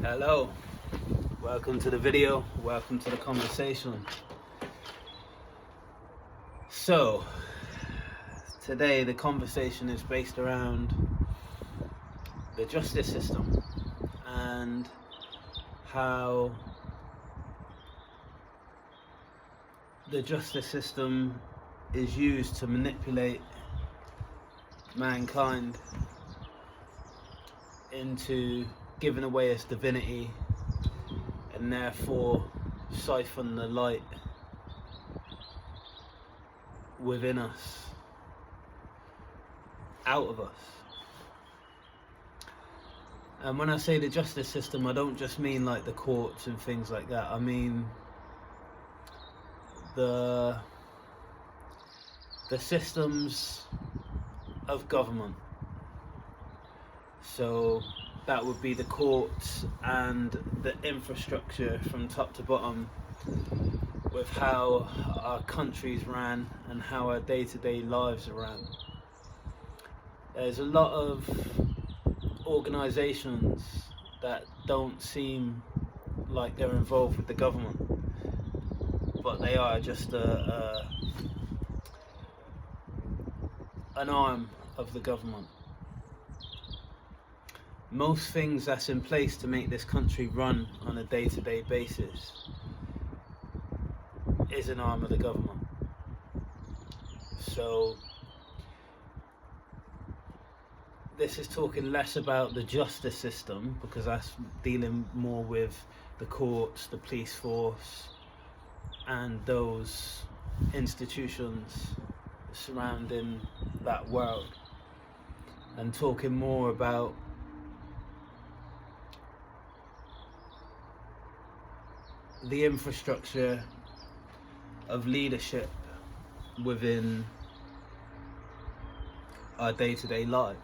Hello, welcome to the video, welcome to the conversation. So, today the conversation is based around the justice system and how the justice system is used to manipulate mankind into giving away its divinity and therefore siphon the light within us out of us. And when I say the justice system, I don't just mean like the courts and things like that. I mean the systems of government. So that would be the courts and the infrastructure from top to bottom with how our countries ran and how our day-to-day lives are ran. There's a lot of organisations that don't seem like they're involved with the government, but they are just an arm of the government. Most things that's in place to make this country run on a day-to-day basis is an arm of the government. So this is talking less about the justice system, because that's dealing more with the courts, the police force, and those institutions surrounding that world, and talking more about the infrastructure of leadership within our day-to-day lives.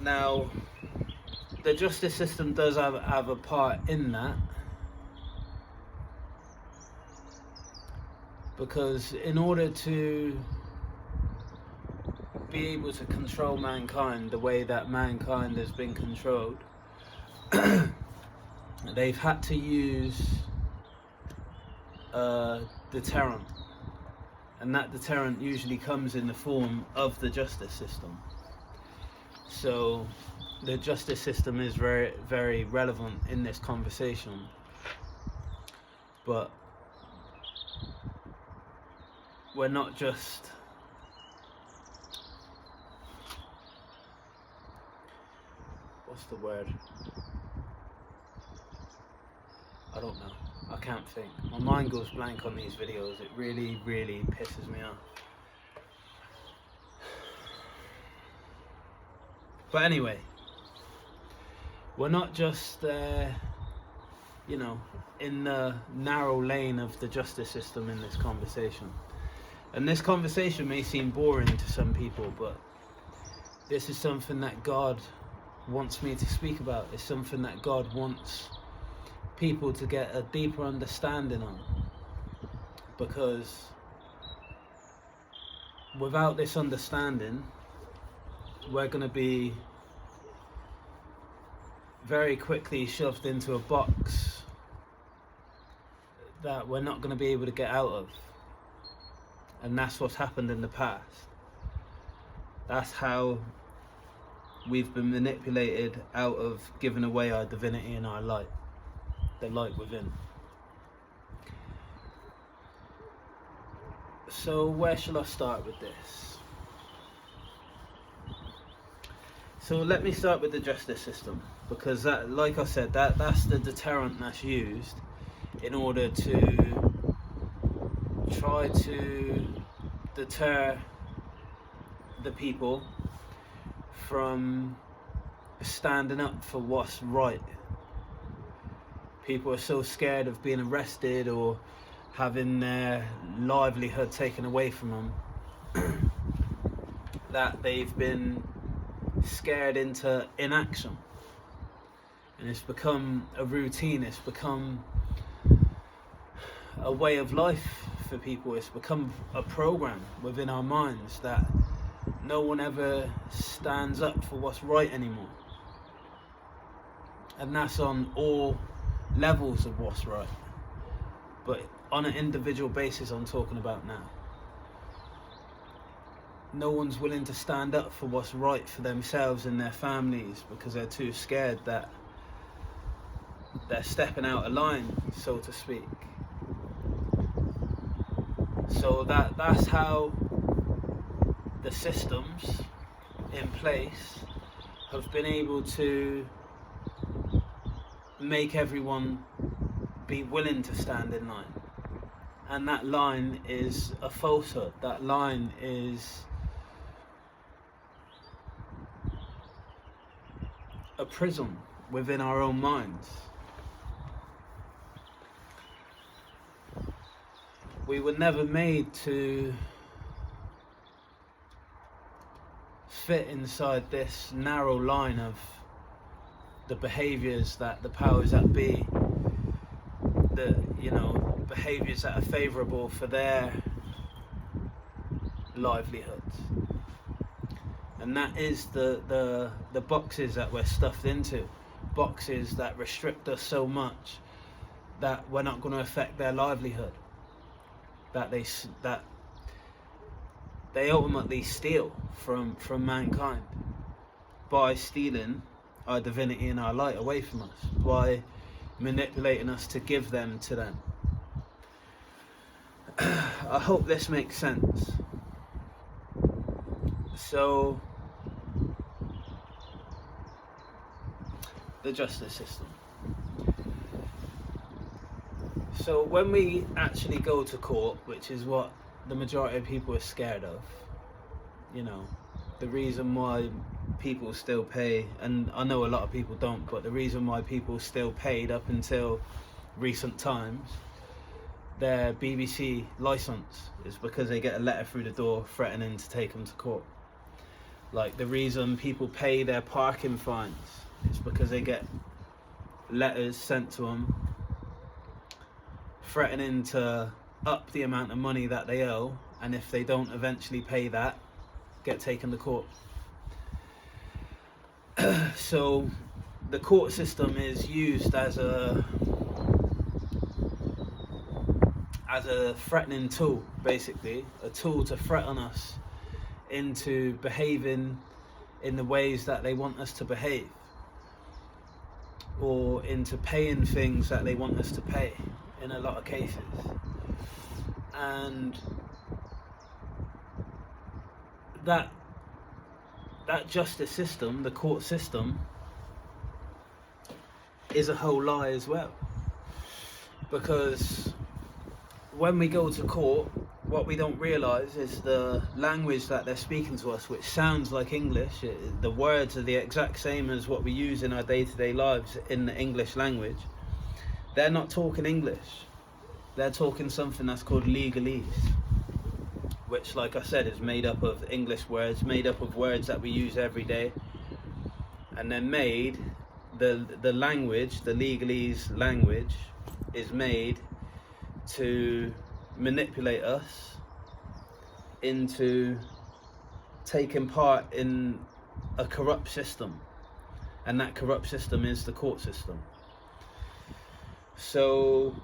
Now, the justice system does have a part in that, because in order to be able to control mankind the way that mankind has been controlled, they've had to use a deterrent, and that deterrent usually comes in the form of the justice system. So the justice system is very, very relevant in this conversation, but we're not just what's the word? I don't know. I can't think. My mind goes blank on these videos. It really, really pisses me off. But anyway, we're not just in the narrow lane of the justice system in this conversation. And this conversation may seem boring to some people, but this is something that God wants me to speak about. It's something that God wants people to get a deeper understanding on, because without this understanding, we're going to be very quickly shoved into a box that we're not going to be able to get out of. And that's what's happened in the past. That's how we've been manipulated out of giving away our divinity and our light, the light within. So where shall I start with this? So let me start with the justice system, because that, like I said, that's the deterrent that's used in order to try to deter the people from standing up for what's right. People are so scared of being arrested or having their livelihood taken away from them that they've been scared into inaction, and it's become a routine, it's become a way of life for people, it's become a program within our minds that no one ever stands up for what's right anymore. And that's on all levels of what's right. But on an individual basis, I'm talking about now. No one's willing to stand up for what's right for themselves and their families because they're too scared that they're stepping out of line, so to speak. So that's how the systems in place have been able to make everyone be willing to stand in line. And that line is a falsehood. That line is a prison within our own minds. We were never made to fit inside this narrow line of the behaviours that the powers that be, behaviours that are favourable for their livelihoods. And that is the boxes that we're stuffed into, boxes that restrict us so much that we're not going to affect their livelihood, that they ultimately steal from mankind by stealing our divinity and our light away from us, by manipulating us to give them to them. I hope this makes sense. So, the justice system. So when we actually go to court, which is what the majority of people are scared of, the reason why people still pay, and I know a lot of people don't, but the reason why people still paid up until recent times their BBC license is because they get a letter through the door threatening to take them to court. Like the reason people pay their parking fines is because they get letters sent to them threatening to up the amount of money that they owe, and if they don't eventually pay that, get taken to court. So the court system is used as a threatening tool, basically, a tool to threaten us into behaving in the ways that they want us to behave, or into paying things that they want us to pay in a lot of cases. And that justice system, the court system, is a whole lie as well. Because when we go to court, what we don't realise is the language that they're speaking to us, which sounds like English. The words are the exact same as what we use in our day-to-day lives in the English language. They're not talking English. They're talking something that's called legalese, which, like I said, is made up of English words, made up of words that we use every day, and then the language, the legalese language, is made to manipulate us into taking part in a corrupt system, and that corrupt system is the court system. So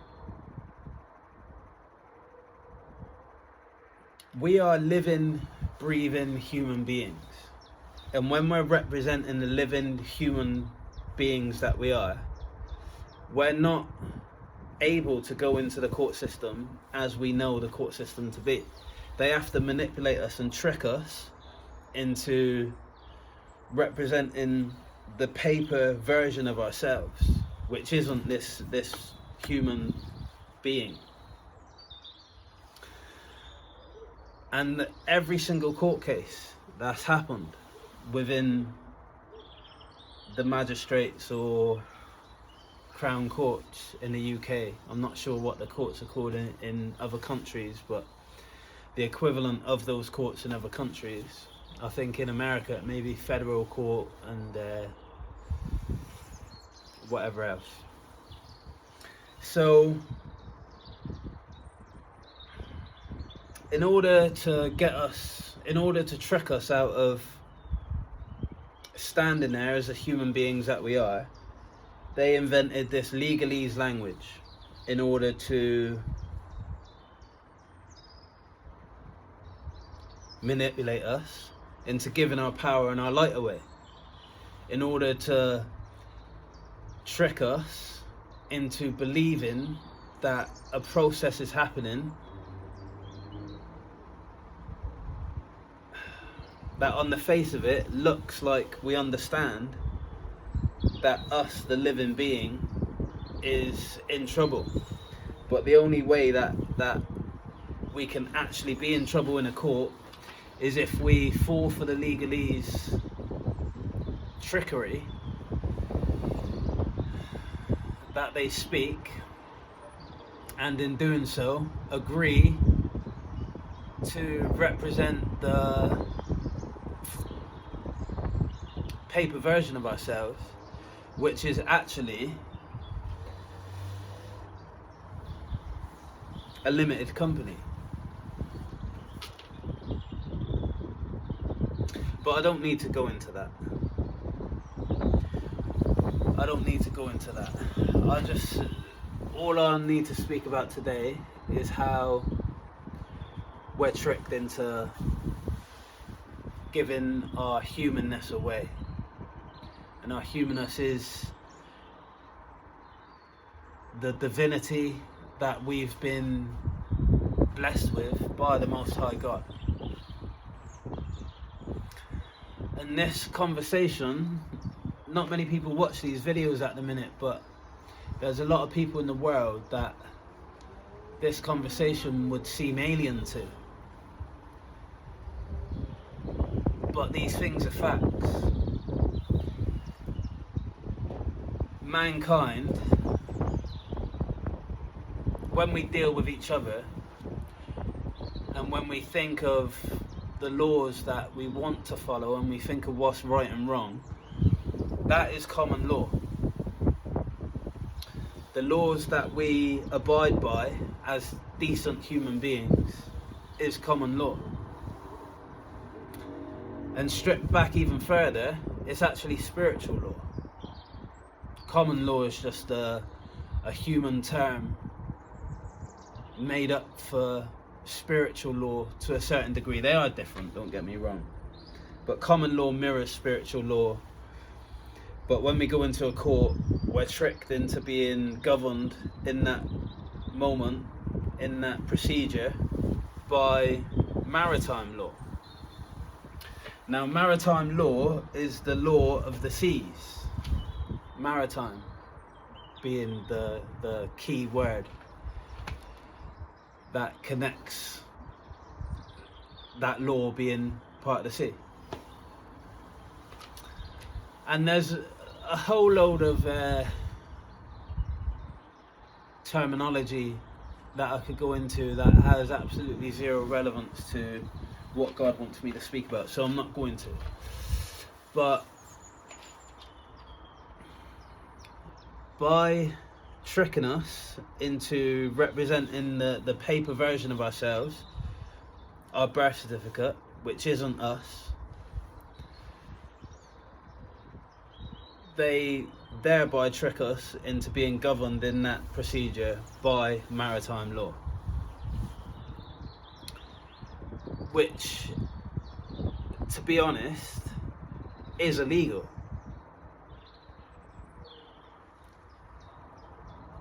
we are living, breathing human beings, and when we're representing the living human beings that we are, we're not able to go into the court system as we know the court system to be. They have to manipulate us and trick us into representing the paper version of ourselves, which isn't this human being. And every single court case that's happened within the magistrates or Crown courts in the UK, I'm not sure what the courts are called in other countries, but the equivalent of those courts in other countries, I think in America it may be federal court and whatever else. So in order to get us in order to trick us out of standing there as the human beings that we are, they invented this legalese language in order to manipulate us into giving our power and our light away, in order to trick us into believing that a process is happening that on the face of it looks like we understand that us, the living being, is in trouble. But the only way that we can actually be in trouble in a court is if we fall for the legalese trickery that they speak, and in doing so agree to represent the paper version of ourselves, which is actually a limited company. But I don't need to go into that. All I need to speak about today is how we're tricked into giving our humanness away. And our humanness is the divinity that we've been blessed with by the Most High God. And this conversation, not many people watch these videos at the minute, but there's a lot of people in the world that this conversation would seem alien to. But these things are facts. Mankind, when we deal with each other and when we think of the laws that we want to follow and we think of what's right and wrong, that is common law. The laws that we abide by as decent human beings is common law. And stripped back even further, it's actually spiritual law. Common law is just a human term made up for spiritual law to a certain degree. They are different, don't get me wrong. But common law mirrors spiritual law. But when we go into a court, we're tricked into being governed in that moment, in that procedure, by maritime law. Now, maritime law is the law of the seas. Maritime being the key word that connects that law being part of the sea. And there's a whole load of terminology that I could go into that has absolutely zero relevance to what God wants me to speak about, so I'm not going to. But by tricking us into representing the paper version of ourselves, our birth certificate, which isn't us, they thereby trick us into being governed in that procedure by maritime law, which, to be honest, is illegal.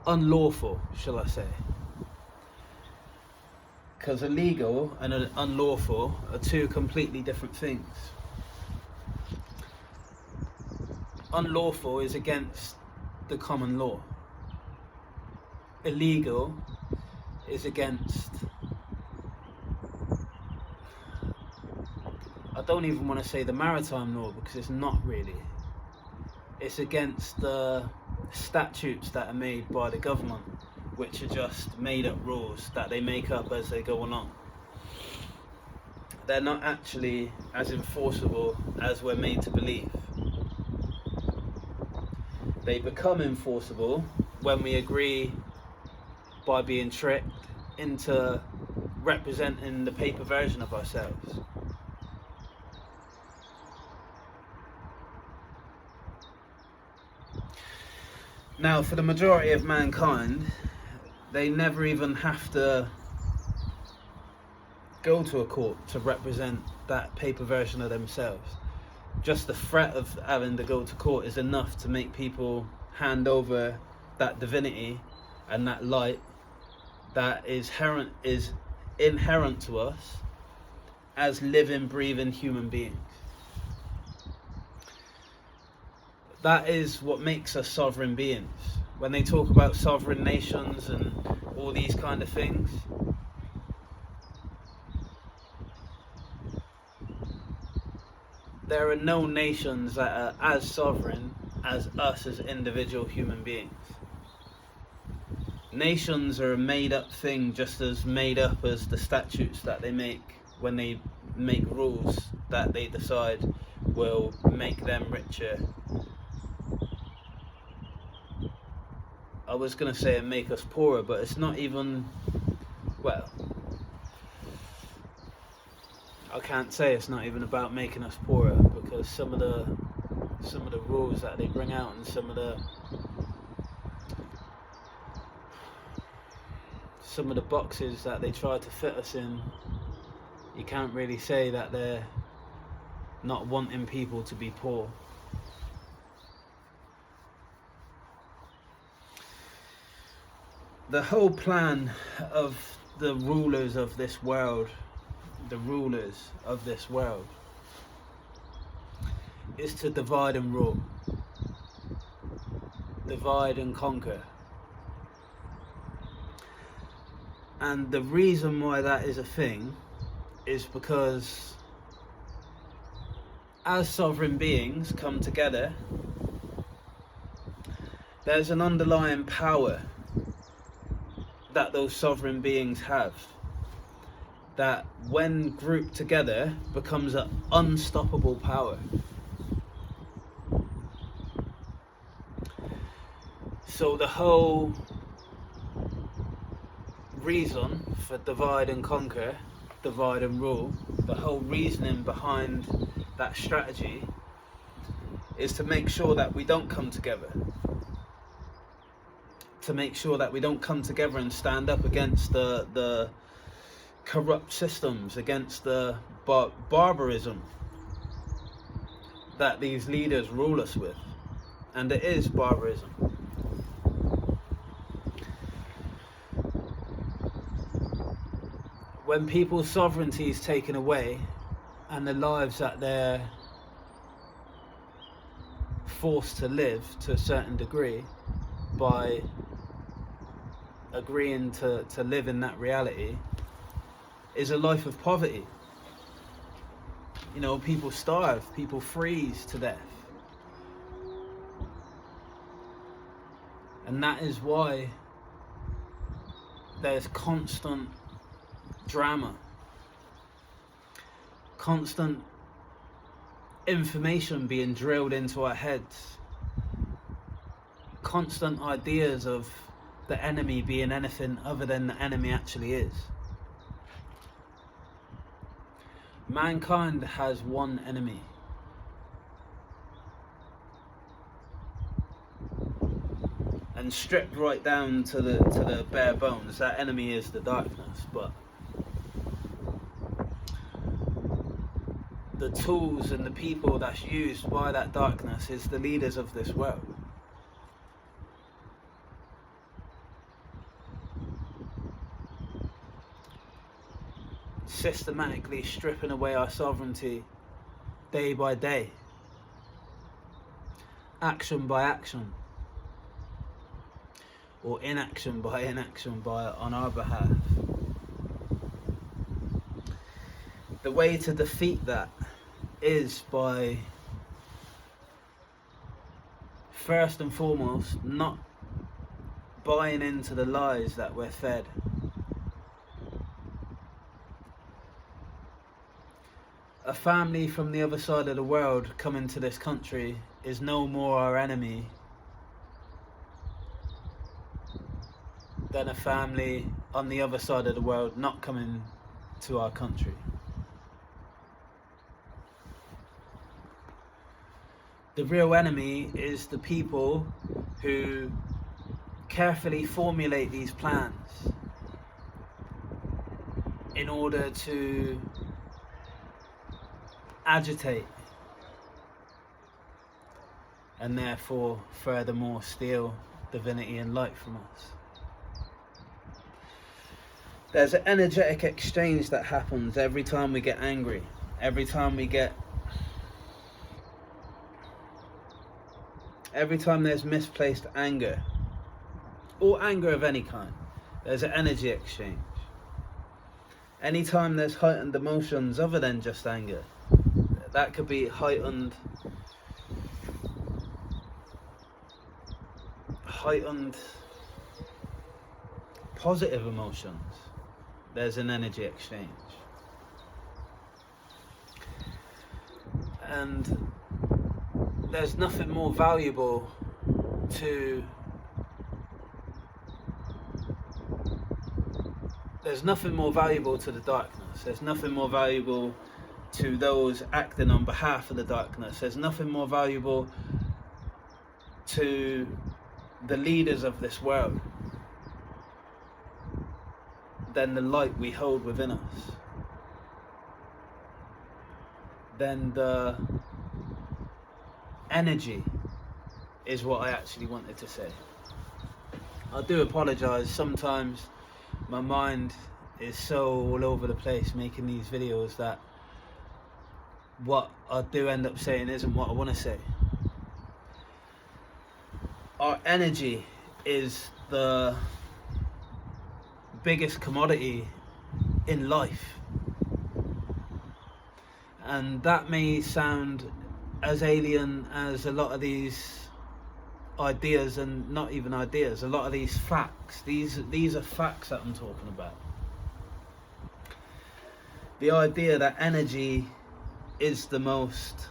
Unlawful, shall I say. Because illegal and unlawful are two completely different things. Unlawful is against the common law. Illegal is against, I don't even want to say the maritime law, because it's not really. It's against the statutes that are made by the government, which are just made up rules that they make up as they go along. They're not actually as enforceable as we're made to believe. They become enforceable when we agree by being tricked into representing the paper version of ourselves. Now, for the majority of mankind, they never even have to go to a court to represent that paper version of themselves. Just the threat of having to go to court is enough to make people hand over that divinity and that light that is inherent to us as living, breathing human beings. That is what makes us sovereign beings. When they talk about sovereign nations and all these kind of things, there are no nations that are as sovereign as us as individual human beings. Nations are a made-up thing, just as made up as the statutes that they make when they make rules that they decide will make them richer. I was going to say and make us poorer, but it's not even, well, I can't say it's not even about making us poorer, because some of the rules that they bring out and some of the boxes that they try to fit us in, you can't really say that they're not wanting people to be poor. The whole plan of the rulers of this world, is to divide and rule, divide and conquer. And the reason why that is a thing is because as sovereign beings come together, there's an underlying power that those sovereign beings have, that when grouped together becomes an unstoppable power. So the whole reason for divide and conquer, divide and rule, the whole reasoning behind that strategy is to make sure that we don't come together. To make sure that we don't come together and stand up against the corrupt systems, against the barbarism that these leaders rule us with. And it is barbarism. When people's sovereignty is taken away and the lives that they're forced to live to a certain degree by agreeing to live in that reality, is a life of poverty. You know, people starve, people freeze to death. And that is why there's constant drama, constant information being drilled into our heads, constant ideas of the enemy being anything other than the enemy actually is. Mankind has one enemy. And stripped right down to the bare bones, that enemy is the darkness. But the tools and the people that's used by that darkness is the leaders of this world. Systematically stripping away our sovereignty day by day, action by action, or inaction by on our behalf. The way to defeat that is by, first and foremost, not buying into the lies that we're fed. A family from the other side of the world coming to this country is no more our enemy than a family on the other side of the world not coming to our country. The real enemy is the people who carefully formulate these plans in order to agitate and therefore furthermore steal divinity and light from us. There's an energetic exchange that happens every time we get angry, every time there's misplaced anger, or anger of any kind. There's an energy exchange. Anytime there's heightened emotions other than just anger, that could be heightened positive emotions. There's an energy exchange. And there's nothing more valuable to the darkness. There's nothing more valuable to those acting on behalf of the darkness. There's nothing more valuable to the leaders of this world than the light we hold within us, than the energy, is what I actually wanted to say. I do apologise, sometimes my mind is so all over the place making these videos that what I do end up saying isn't what I want to say. Our energy is the biggest commodity in life, and that may sound as alien as a lot of these ideas, and not even ideas, a lot of these facts. These are facts that I'm talking about. The idea that energy is the most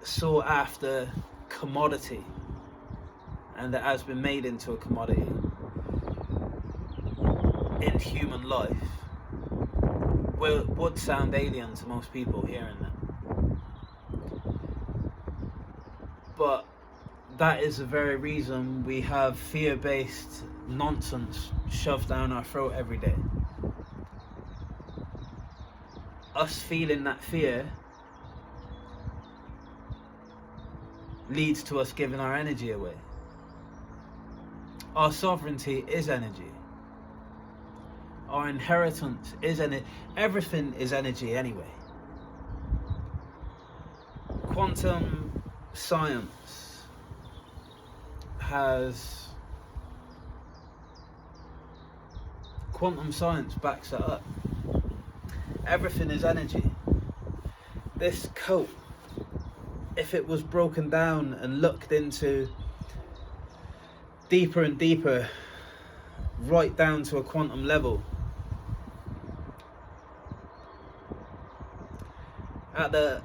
sought after commodity, and that has been made into a commodity in human life would sound alien to most people hearing that. But that is the very reason we have fear-based nonsense shoved down our throat every day. Us feeling that fear leads to us giving our energy away. Our sovereignty is energy. Our inheritance is energy. Everything is energy anyway. Quantum science backs that up. Everything is energy. This coat, if it was broken down and looked into deeper and deeper, right down to a quantum level, at the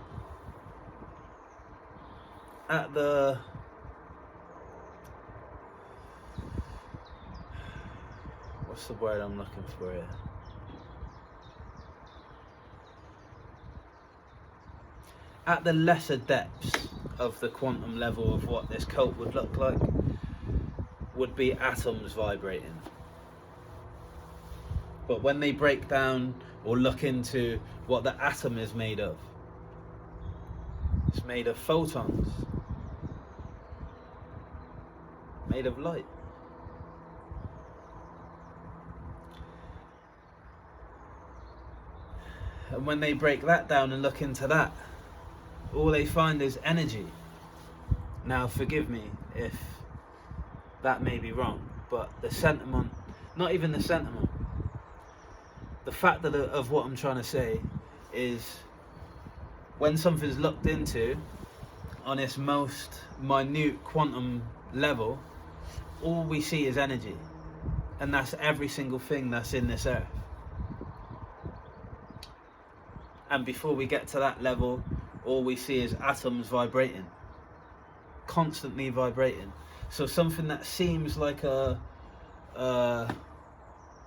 what's the word I'm looking for here? At the lesser depths of the quantum level of what this coat would look like would be atoms vibrating. But when they break down or look into what the atom is made of, it's made of photons, made of light. And when they break that down and look into that, all they find is energy. Now, forgive me if that may be wrong, but the sentiment, not even the sentiment, the fact of what I'm trying to say is, when something's looked into on its most minute quantum level, all we see is energy. And that's every single thing that's in this earth. And before we get to that level, all we see is atoms vibrating, constantly vibrating. So something that seems like a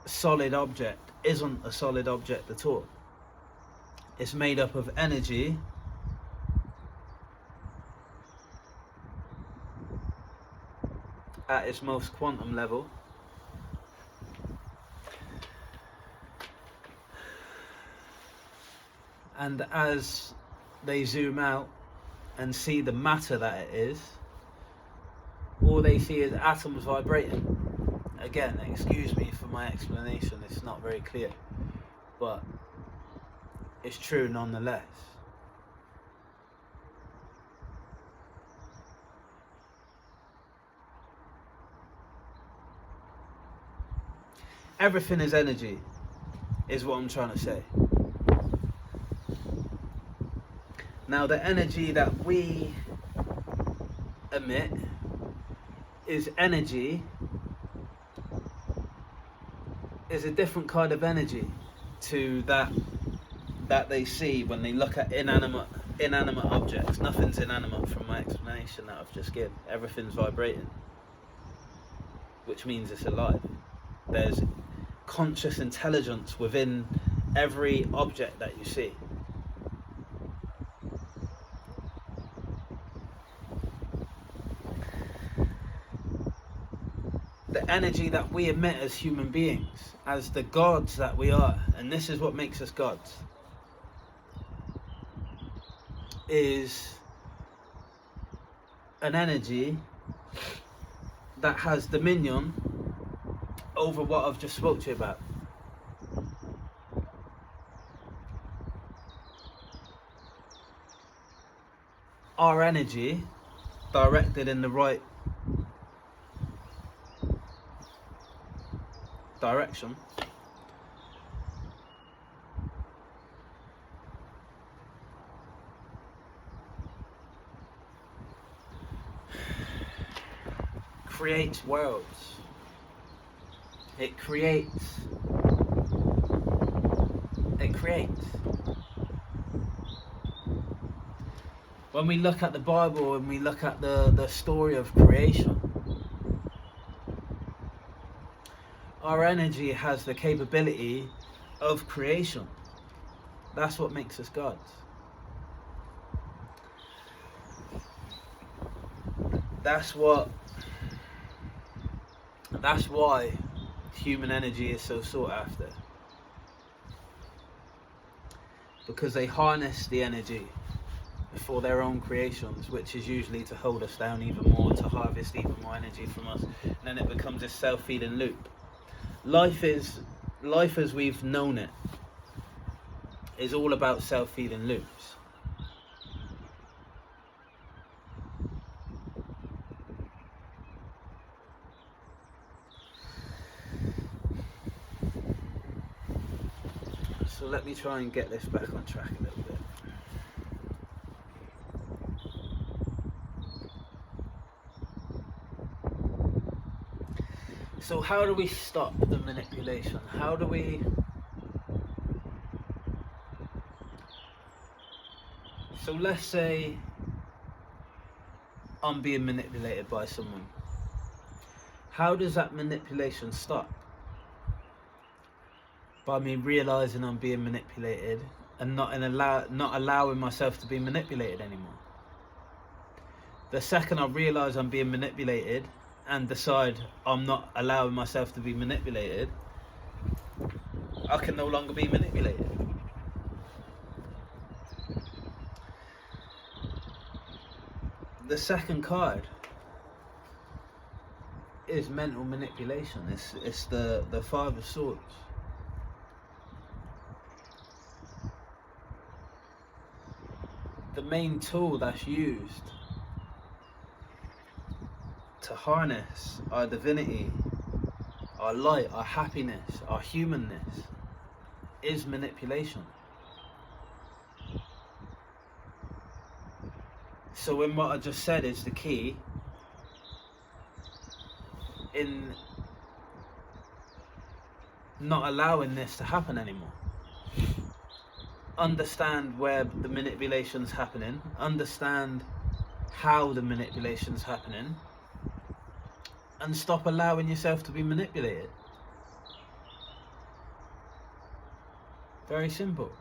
solid object isn't a solid object at all. It's made up of energy at its most quantum level. And as they zoom out and see the matter that it is, all they see is atoms vibrating. Again, excuse me for my explanation, it's not very clear, but it's true nonetheless. Everything is energy, is what I'm trying to say. Now, the energy that we emit is energy, is a different kind of energy to that they see when they look at inanimate objects. Nothing's inanimate from my explanation that I've just given. Everything's vibrating, which means it's alive. There's conscious intelligence within every object that you see. The energy that we emit as human beings, as the gods that we are, and this is what makes us gods, is an energy that has dominion over what I've just spoke to you about. Our energy, directed in the right direction, creates worlds. It creates. When we look at the Bible and we look at the story of creation, our energy has the capability of creation. That's what makes us gods. That's why human energy is so sought after, because they harness the energy for their own creations, which is usually to hold us down even more, to harvest even more energy from us, and then it becomes a self-feeding loop. Life as we've known it is all about self-feeding loops. So let me try and get this back on track a little bit. So how do we stop the manipulation? How do we... So let's say I'm being manipulated by someone. How does that manipulation stop? By me realising I'm being manipulated and not allowing myself to be manipulated anymore. The second I realise I'm being manipulated and decide I'm not allowing myself to be manipulated, I can no longer be manipulated. The second card is mental manipulation. It's the Five of Swords. The main tool that's used to harness our divinity, our light, our happiness, our humanness is manipulation. So when what I just said is the key in not allowing this to happen anymore. Understand where the manipulation's happening, understand how the manipulation's happening, and stop allowing yourself to be manipulated. Very simple.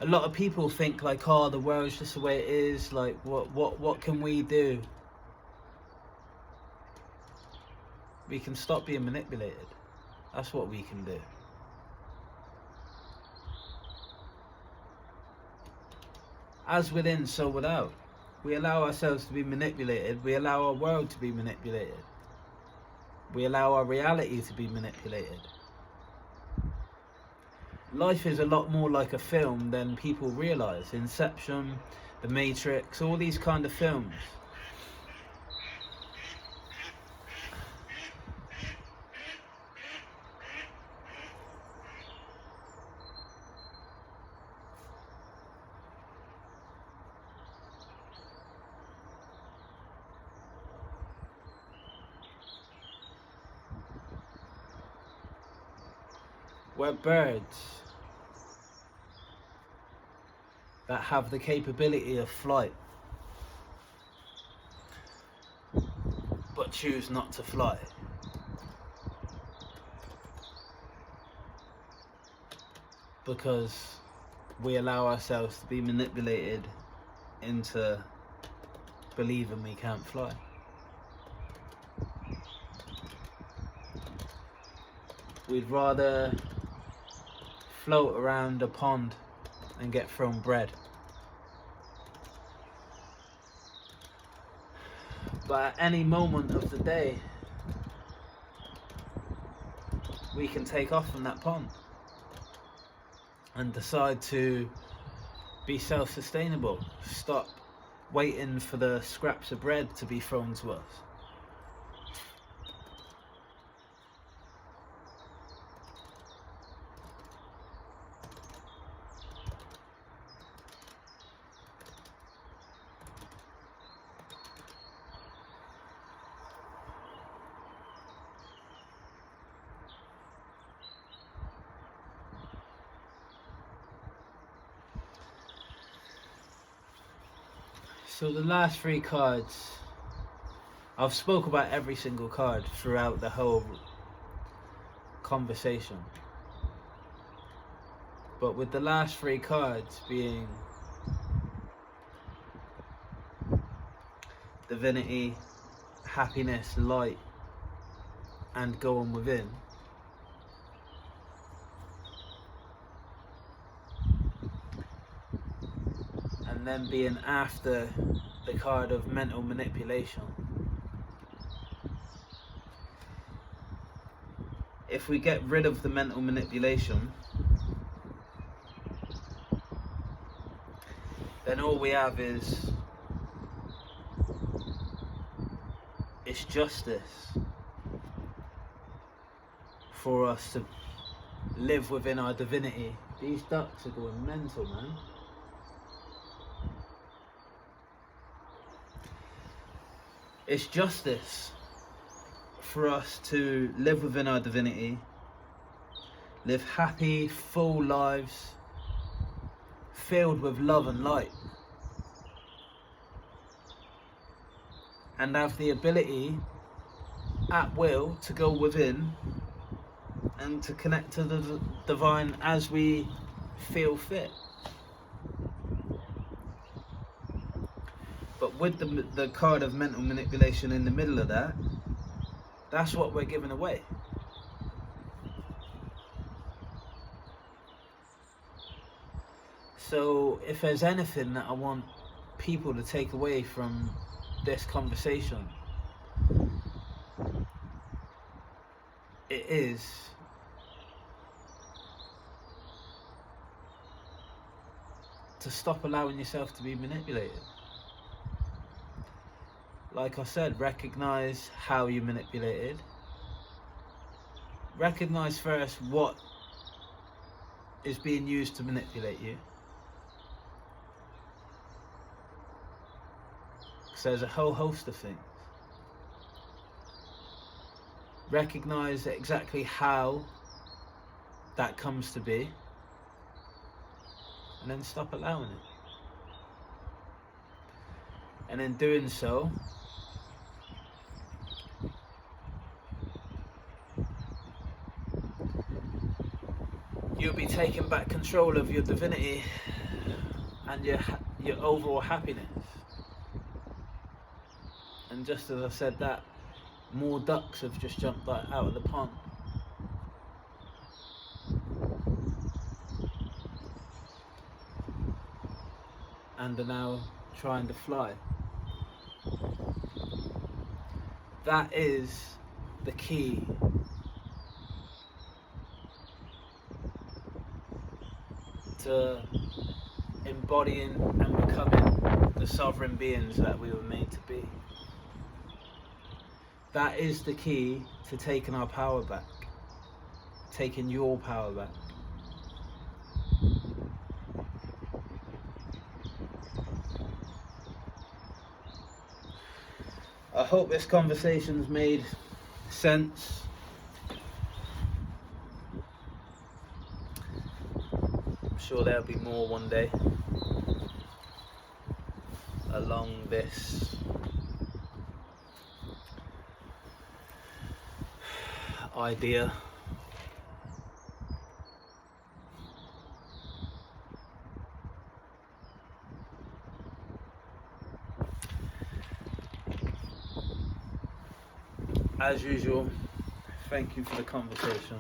A lot of people think like, oh, the world's just the way it is, like what can we do? We can stop being manipulated. That's what we can do. As within, so without. We allow ourselves to be manipulated. We allow our world to be manipulated. We allow our reality to be manipulated. Life is a lot more like a film than people realise. Inception, The Matrix, all these kind of films. We're birds that have the capability of flight, but choose not to fly. Because we allow ourselves to be manipulated into believing we can't fly. We'd rather float around a pond and get thrown bread. But at any moment of the day, we can take off from that pond and decide to be self-sustainable. Stop waiting for the scraps of bread to be thrown to us. So the last three cards, I've spoke about every single card throughout the whole conversation. But with the last three cards being divinity, happiness, light, and going within, and then being after the card of mental manipulation. If we get rid of the mental manipulation, then all we have is justice for us to live within our divinity. These ducks are going mental, man. It's justice for us to live within our divinity, live happy, full lives, filled with love and light, and have the ability at will to go within and to connect to the divine as we feel fit. But with the card of mental manipulation in the middle of that, that's what we're giving away. So if there's anything that I want people to take away from this conversation, it is to stop allowing yourself to be manipulated. Like I said, recognize how you're manipulated. Recognize first what is being used to manipulate you. Because there's a whole host of things. Recognize exactly how that comes to be, and then stop allowing it. And in doing so, you'll be taking back control of your divinity and your overall happiness. And just as I said that, more ducks have just jumped out of the pond. And are now trying to fly. That is the key to embodying and becoming the sovereign beings that we were made to be. That is the key to taking our power back, taking your power back. I hope this conversation's made sense. I'm sure there'll be more one day along this idea. As usual, thank you for the conversation.